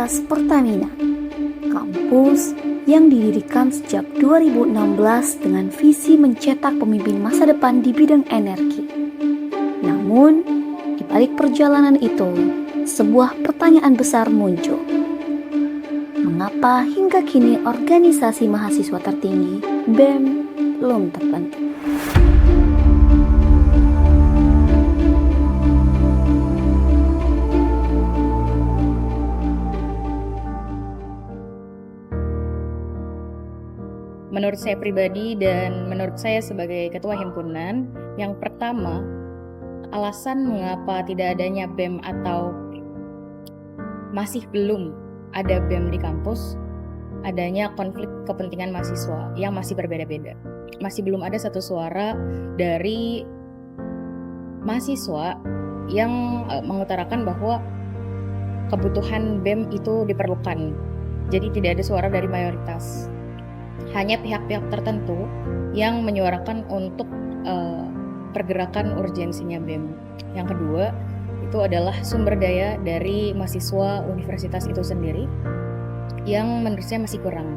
Universitas Pertamina, kampus yang didirikan sejak 2016 dengan visi mencetak pemimpin masa depan di bidang energi. Namun, di balik perjalanan itu, sebuah pertanyaan besar muncul. Mengapa hingga kini organisasi mahasiswa tertinggi BEM belum terbentuk? Menurut saya pribadi dan menurut saya sebagai ketua himpunan, yang pertama, alasan mengapa tidak adanya BEM atau masih belum ada BEM di kampus, adanya konflik kepentingan mahasiswa yang masih berbeda-beda. Masih belum ada satu suara dari mahasiswa yang mengutarakan bahwa kebutuhan BEM itu diperlukan. Jadi tidak ada suara dari mayoritas. Hanya pihak-pihak tertentu yang menyuarakan untuk pergerakan urgensinya BEM. Yang kedua, itu adalah sumber daya dari mahasiswa universitas itu sendiri yang menurut saya masih kurang.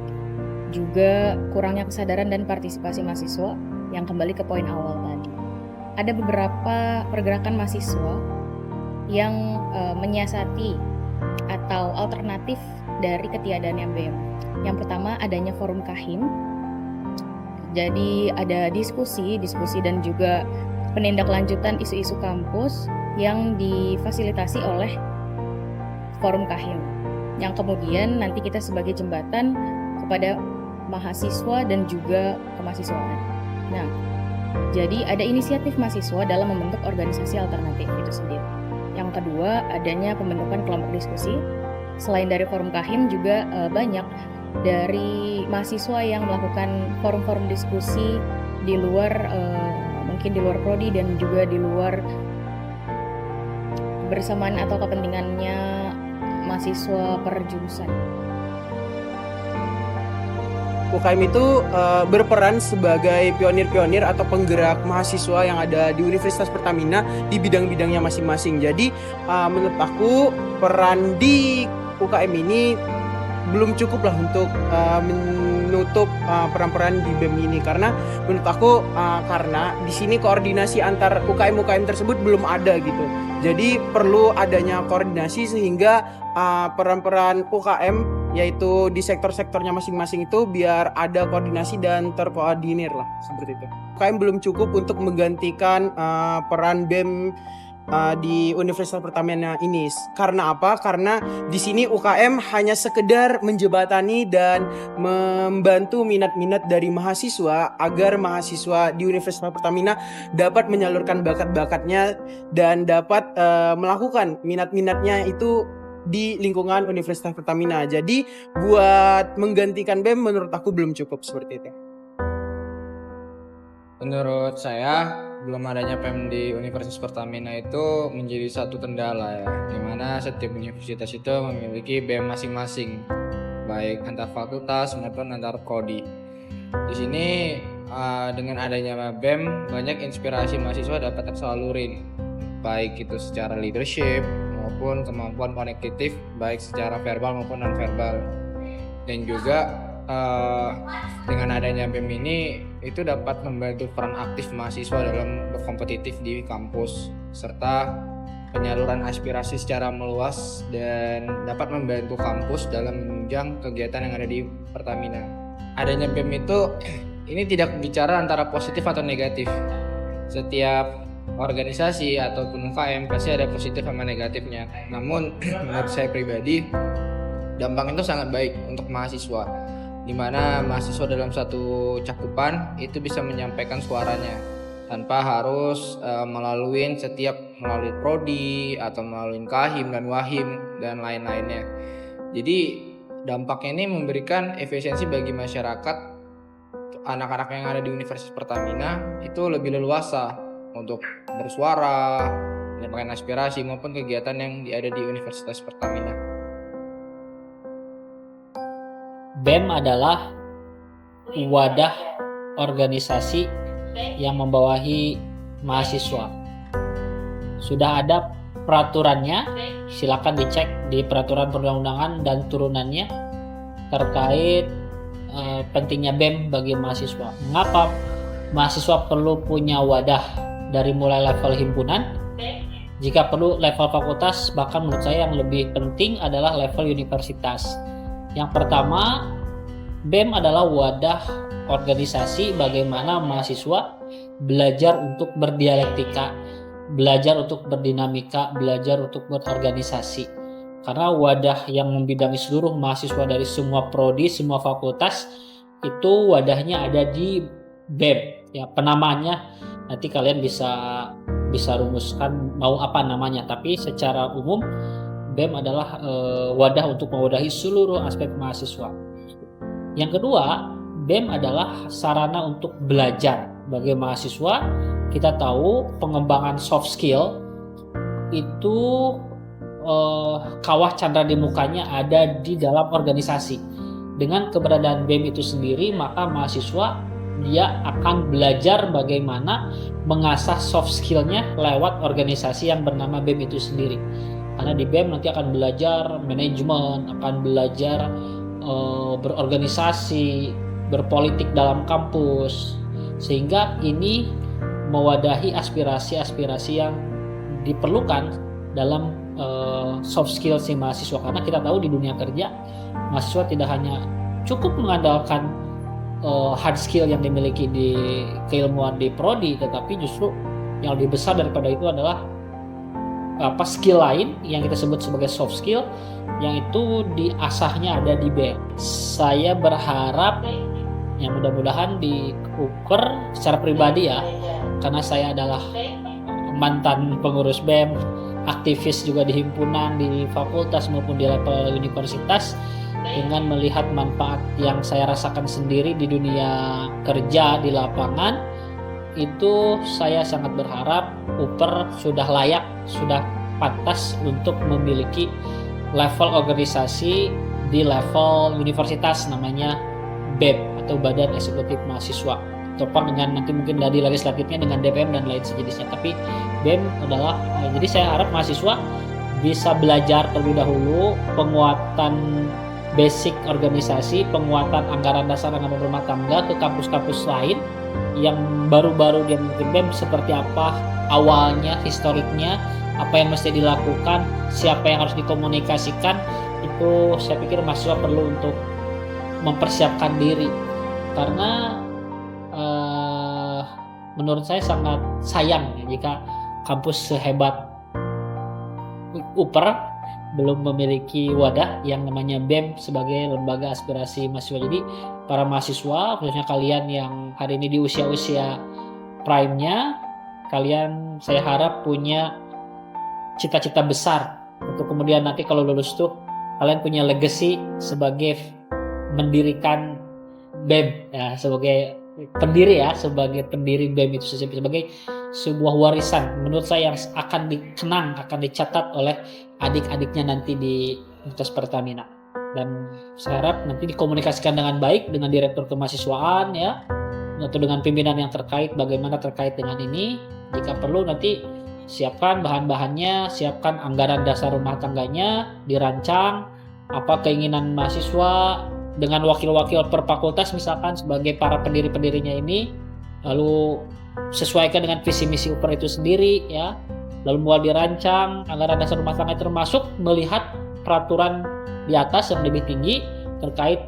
Juga kurangnya kesadaran dan partisipasi mahasiswa yang kembali ke poin awal tadi. Ada beberapa pergerakan mahasiswa yang menyiasati atau alternatif dari ketiadaannya BEM. Yang pertama, adanya forum Kahim. Jadi ada diskusi dan juga penindaklanjutan isu-isu kampus yang difasilitasi oleh forum Kahim. Yang kemudian nanti kita sebagai jembatan kepada mahasiswa dan juga kemahasiswaan. Nah, jadi ada inisiatif mahasiswa dalam membentuk organisasi alternatif itu sendiri. Yang kedua, adanya pembentukan kelompok diskusi. Selain dari forum Kahim juga banyak dari mahasiswa yang melakukan forum-forum diskusi di luar mungkin di luar prodi dan juga di luar bersamaan atau kepentingannya mahasiswa per jurusan. UKM itu berperan sebagai pionir-pionir atau penggerak mahasiswa yang ada di Universitas Pertamina di bidang-bidangnya masing-masing. Jadi menurut aku peran di UKM ini belum cukup lah untuk menutup peran-peran di BEM ini, karena menurut aku karena di sini koordinasi antar UKM tersebut belum ada gitu. Jadi perlu adanya koordinasi sehingga peran-peran UKM yaitu di sektor-sektornya masing-masing itu biar ada koordinasi dan terkoordinir lah seperti itu. UKM belum cukup untuk menggantikan peran BEM di Universitas Pertamina ini. Karena apa? Karena di sini UKM hanya sekedar menjembatani dan membantu minat-minat dari mahasiswa agar mahasiswa di Universitas Pertamina dapat menyalurkan bakat-bakatnya dan dapat melakukan minat-minatnya itu di lingkungan Universitas Pertamina. Jadi buat menggantikan BEM menurut aku belum cukup seperti itu. Menurut saya, belum adanya PEM di Universitas Pertamina itu menjadi satu kendala ya, dimana setiap universitas itu memiliki BEM masing-masing, baik antar fakultas maupun antar prodi. Di sini dengan adanya BEM, banyak inspirasi mahasiswa dapat tersalurin, baik itu secara leadership maupun kemampuan konektif, baik secara verbal maupun non-verbal. Dan juga dengan adanya BEM ini itu dapat membantu peran aktif mahasiswa dalam berkompetitif di kampus serta penyaluran aspirasi secara meluas dan dapat membantu kampus dalam menunjang kegiatan yang ada di Pertamina. Adanya BEM itu ini tidak bicara antara positif atau negatif. Setiap organisasi ataupun UKM pasti ada positif sama negatifnya. Namun menurut saya pribadi dampak itu sangat baik untuk mahasiswa, di mana mahasiswa dalam satu cakupan itu bisa menyampaikan suaranya tanpa harus melalui prodi atau melalui Kahim dan Wahim dan lain-lainnya. Jadi dampaknya ini memberikan efisiensi bagi masyarakat. Anak-anak yang ada di Universitas Pertamina itu lebih leluasa untuk bersuara, menyampaikan aspirasi maupun kegiatan yang ada di Universitas Pertamina. BEM adalah wadah organisasi yang membawahi mahasiswa. Sudah ada peraturannya, silakan dicek di peraturan perundang-undangan dan turunannya terkait pentingnya BEM bagi mahasiswa. Mengapa mahasiswa perlu punya wadah dari mulai level himpunan, jika perlu level fakultas, bahkan menurut saya yang lebih penting adalah level universitas. Yang pertama, BEM adalah wadah organisasi bagaimana mahasiswa belajar untuk berdialektika, belajar untuk berdinamika, belajar untuk berorganisasi. Karena wadah yang membidangi seluruh mahasiswa dari semua prodi, semua fakultas, itu wadahnya ada di BEM. Ya, penamaannya nanti kalian bisa rumuskan mau apa namanya, tapi secara umum BEM adalah wadah untuk mewadahi seluruh aspek mahasiswa. Yang kedua, BEM adalah sarana untuk belajar. Bagi mahasiswa, kita tahu pengembangan soft skill itu kawah candra di mukanya ada di dalam organisasi. Dengan keberadaan BEM itu sendiri, maka mahasiswa dia akan belajar bagaimana mengasah soft skillnya lewat organisasi yang bernama BEM itu sendiri. Karena di BEM nanti akan belajar manajemen, akan belajar berorganisasi, berpolitik dalam kampus, sehingga ini mewadahi aspirasi-aspirasi yang diperlukan dalam soft skill si mahasiswa. Karena kita tahu di dunia kerja mahasiswa tidak hanya cukup mengandalkan hard skill yang dimiliki di keilmuan di prodi, tetapi justru yang lebih besar daripada itu adalah skill lain yang kita sebut sebagai soft skill yang itu diasahnya ada di BEM. Saya berharap yang mudah-mudahan diukur secara pribadi ya, karena saya adalah mantan pengurus BEM, aktivis juga di himpunan, di fakultas maupun di level universitas. Dengan melihat manfaat yang saya rasakan sendiri di dunia kerja di lapangan, itu saya sangat berharap UPER sudah layak, sudah pantas untuk memiliki level organisasi di level universitas, namanya BEM atau Badan Eksekutif Mahasiswa. Topang dengan nanti mungkin dari legislatifnya dengan DPM dan lain sejenisnya. Tapi BEM adalah, jadi saya harap mahasiswa bisa belajar terlebih dahulu penguatan basic organisasi, penguatan anggaran dasar anggaran rumah tangga ke kampus-kampus lain yang baru-baru dia mungkin BEM, seperti apa awalnya, historiknya, apa yang mesti dilakukan, siapa yang harus dikomunikasikan. Itu saya pikir mahasiswa perlu untuk mempersiapkan diri, karena menurut saya sangat sayang ya, jika kampus sehebat UPER belum memiliki wadah yang namanya BEM sebagai lembaga aspirasi mahasiswa. Jadi para mahasiswa, khususnya kalian yang hari ini di usia-usia prime-nya, kalian saya harap punya cita-cita besar untuk kemudian nanti kalau lulus tuh kalian punya legacy sebagai mendirikan BEM ya, sebagai pendiri ya, sebagai pendiri BEM itu sebagai sebuah warisan menurut saya yang akan dikenang, akan dicatat oleh adik-adiknya nanti di Universitas Pertamina. Dan saya harap nanti dikomunikasikan dengan baik dengan direktur kemahasiswaan ya, atau dengan pimpinan yang terkait bagaimana terkait dengan ini. Jika perlu nanti siapkan bahan-bahannya, siapkan anggaran dasar rumah tangganya, dirancang apa keinginan mahasiswa dengan wakil-wakil per fakultas misalkan sebagai para pendiri-pendirinya ini, lalu sesuaikan dengan visi misi UPER itu sendiri ya, lalu mulai dirancang anggaran dasar rumah tangga termasuk melihat peraturan di atas yang lebih tinggi terkait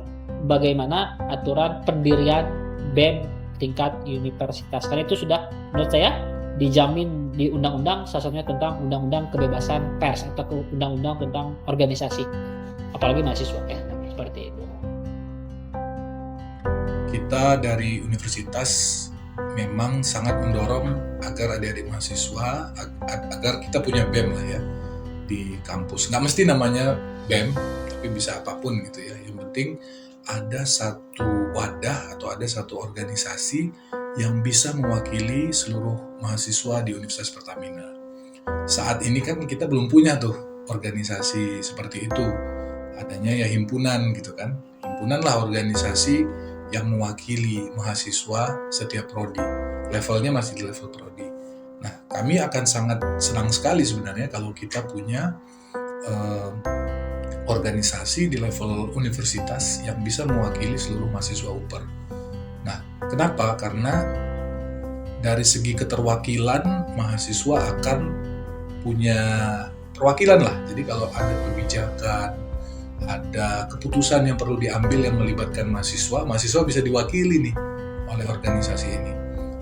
bagaimana aturan pendirian BEM tingkat universitas. Karena itu sudah menurut saya dijamin di undang-undang, salah satunya tentang undang-undang kebebasan pers atau undang-undang tentang organisasi, apalagi mahasiswa ya, seperti itu. Kita dari universitas memang sangat mendorong agar adik-adik mahasiswa agar kita punya BEM lah ya di kampus. Nggak mesti namanya BEM, tapi bisa apapun gitu ya. Yang penting ada satu wadah atau ada satu organisasi yang bisa mewakili seluruh mahasiswa di Universitas Pertamina. Saat ini kan kita belum punya tuh organisasi seperti itu. Adanya ya himpunan gitu kan. Himpunan lah organisasi yang mewakili mahasiswa setiap prodi. Levelnya masih di level prodi. Nah, kami akan sangat senang sekali sebenarnya kalau kita punya organisasi di level universitas yang bisa mewakili seluruh mahasiswa UPER. Nah, kenapa? Karena dari segi keterwakilan, mahasiswa akan punya perwakilan lah. Jadi kalau ada kebijakan, ada keputusan yang perlu diambil yang melibatkan mahasiswa, mahasiswa bisa diwakili nih oleh organisasi ini.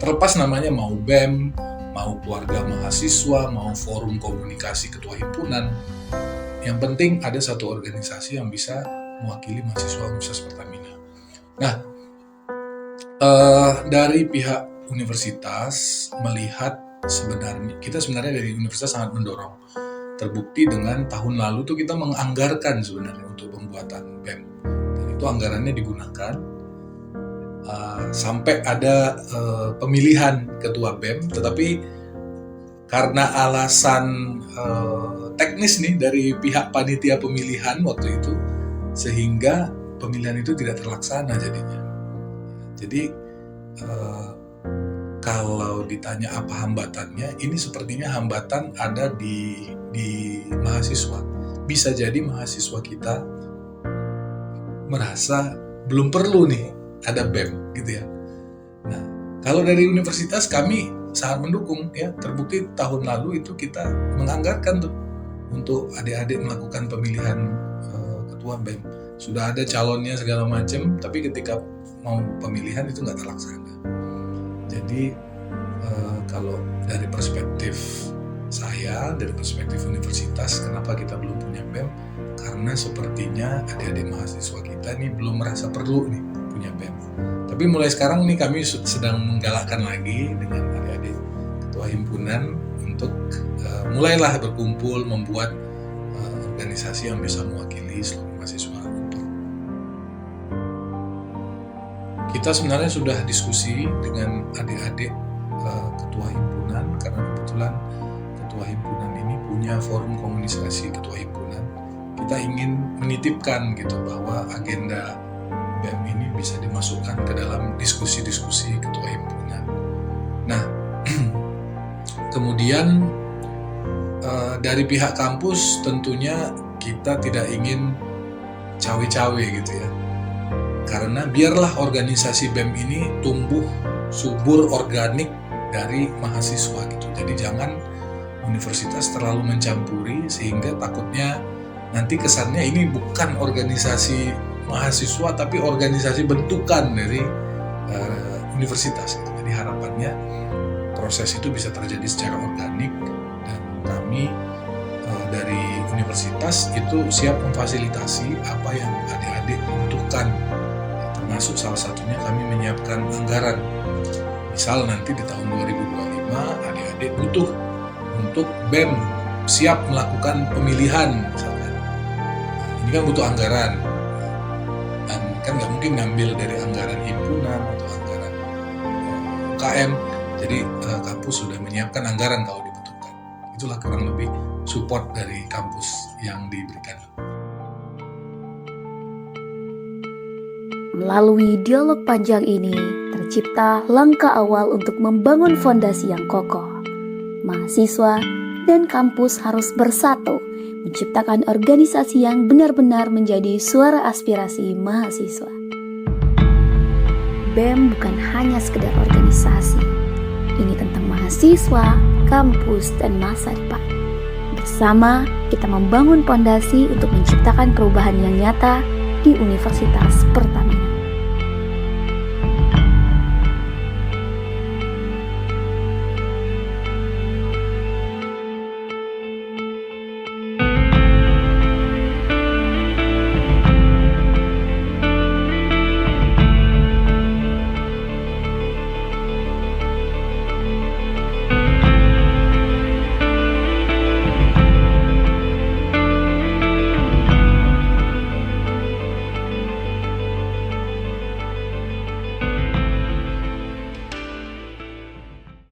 Terlepas namanya mau BEM, mau keluarga mahasiswa, mau forum komunikasi ketua himpunan, yang penting ada satu organisasi yang bisa mewakili mahasiswa Universitas Pertamina. Nah, dari pihak universitas melihat kita sebenarnya dari universitas sangat mendorong. Terbukti dengan tahun lalu tuh kita menganggarkan sebenarnya untuk pembuatan BEM. Dan itu anggarannya digunakan sampai ada pemilihan ketua BEM, tetapi karena alasan teknis nih dari pihak panitia pemilihan waktu itu, sehingga pemilihan itu tidak terlaksana jadinya. Jadi kalau ditanya apa hambatannya, ini sepertinya hambatan ada di mahasiswa. Bisa jadi mahasiswa kita merasa belum perlu nih ada BEM gitu ya. Nah, kalau dari universitas kami sangat mendukung ya. Terbukti tahun lalu itu kita menganggarkan tuh untuk adik-adik melakukan pemilihan ketua BEM. Sudah ada calonnya segala macam, tapi ketika mau pemilihan itu nggak terlaksana. Jadi kalau dari perspektif saya, dari perspektif universitas, kenapa kita belum punya BEM? Karena sepertinya adik-adik mahasiswa kita nih belum merasa perlu nih punya BEM. Tapi mulai sekarang nih kami sedang menggalakkan lagi dengan adik-adik ketua himpunan untuk mulailah berkumpul membuat organisasi yang bisa mewakili seluruh mahasiswa. Kita sebenarnya sudah diskusi dengan adik-adik ketua himpunan, karena kebetulan ketua himpunan ini punya forum komunikasi ketua himpunan. Kita ingin menitipkan gitu bahwa agenda BEM ini bisa dimasukkan ke dalam diskusi-diskusi ketua himpunan. Nah, kemudian dari pihak kampus tentunya kita tidak ingin cawe-cawe gitu ya. Karena biarlah organisasi BEM ini tumbuh subur organik dari mahasiswa gitu. Jadi jangan universitas terlalu mencampuri sehingga takutnya nanti kesannya ini bukan organisasi mahasiswa tapi organisasi bentukan dari universitas. Jadi harapannya proses itu bisa terjadi secara organik, dan kami dari universitas itu siap memfasilitasi apa yang adik-adik butuhkan. Termasuk salah satunya kami menyiapkan anggaran. Misal nanti di tahun 2025 adik-adik butuh untuk BEM siap melakukan pemilihan misalkan. Ini kan butuh anggaran. Dan kan nggak mungkin ngambil dari anggaran himpunan atau anggaran UKM. Jadi kampus sudah menyiapkan anggaran kalau dibutuhkan. Itulah kurang lebih support dari kampus yang diberikan. Melalui dialog panjang ini, tercipta langkah awal untuk membangun fondasi yang kokoh. Mahasiswa dan kampus harus bersatu, menciptakan organisasi yang benar-benar menjadi suara aspirasi mahasiswa. BEM bukan hanya sekedar organisasi. Ini tentang mahasiswa, kampus, dan masa depan. Bersama, kita membangun fondasi untuk menciptakan perubahan yang nyata di Universitas Pertamina.